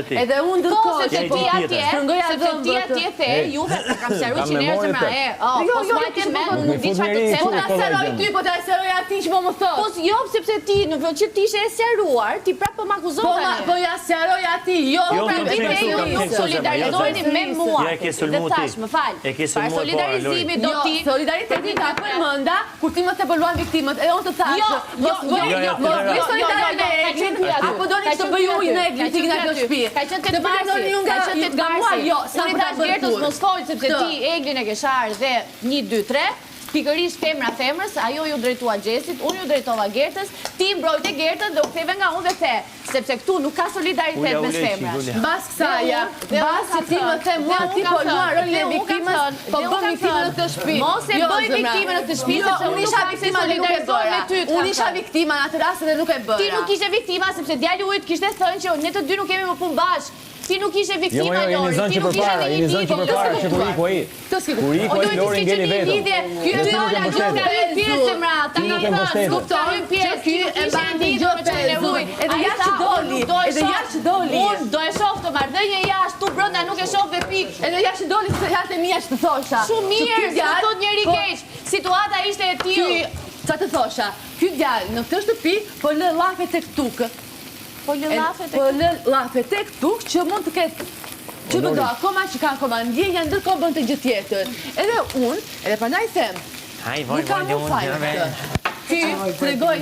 Edhe unë ndërkohë sepse ti atje the, juve kam sqaruar që njerëz më po s'majtë më nuk di çfarë të them. Po ta sqaroj ty, po ta sqaroj atij që po më thot. Po jo, sepse ti në vend që ti ishe e sqaruar, ti prapë më akuzon tani. Po ja sqaroj atij, jo ti ju solidarizoheni me mua. Dhe tash, më fal. Para solidarizimit do ti solidariteti ka përmenda kur ti mos e bëluan viktimët. E unë të thash. Apo doni të bëj ujë në Eglin nga kjo shtëpi. Ka qenë të marrë ju nga marrë. Jo, sa pra Gertës mos fol sepse ti Eglin e ke sharë dhe 1 2 3 pikërisht femra femrës, ajo ju drejtua Gjesit, unë ju drejtova Gertës, ti mbrojtë Gertën dhe u ktheve nga unë dhe the, sepse këtu nuk ka solidaritet mes femrash. Mbas kësaj, mbas që ti më the mua ti po luan rolin e viktimës, po bën viktimën në këtë shtëpi. Mos e bëj viktimën në këtë shtëpi sepse unë isha viktima dhe nuk e bëra. Unë isha viktima në atë rast dhe nuk e bëra. Ti nuk ishe viktima sepse djali ujit kishte thënë që ne të dy nuk kemi më punë bashkë. Ti nuk ishe viktima, Lori, ti nuk ishe në një ditë. Që kuriku ai. Kuriku ai Lori ngeli vetëm. Ky është dola gjithë pjesë mra, ta kam thënë, kuptoj pjesë. Ky e bandi gjë pezuj. Edhe jashtë doli, edhe jashtë doli. Unë do e shoh të marrëdhënie jashtë, tu brenda nuk e shoh dhe pikë. Edhe jashtë doli se jatë e mia që të thosha. Shumë mirë, se thot njëri keq. Situata ishte e tillë. Çfarë të thosha? Ky djalë në këtë shtëpi po lë llafe tek tukë. Po lë llafe tek tukë që mund të ketë që do akoma që kanë komandje, ndërkohë bën të gjë tjetër. Edhe unë, edhe prandaj them. Nuk kam fajin. Ky tregoj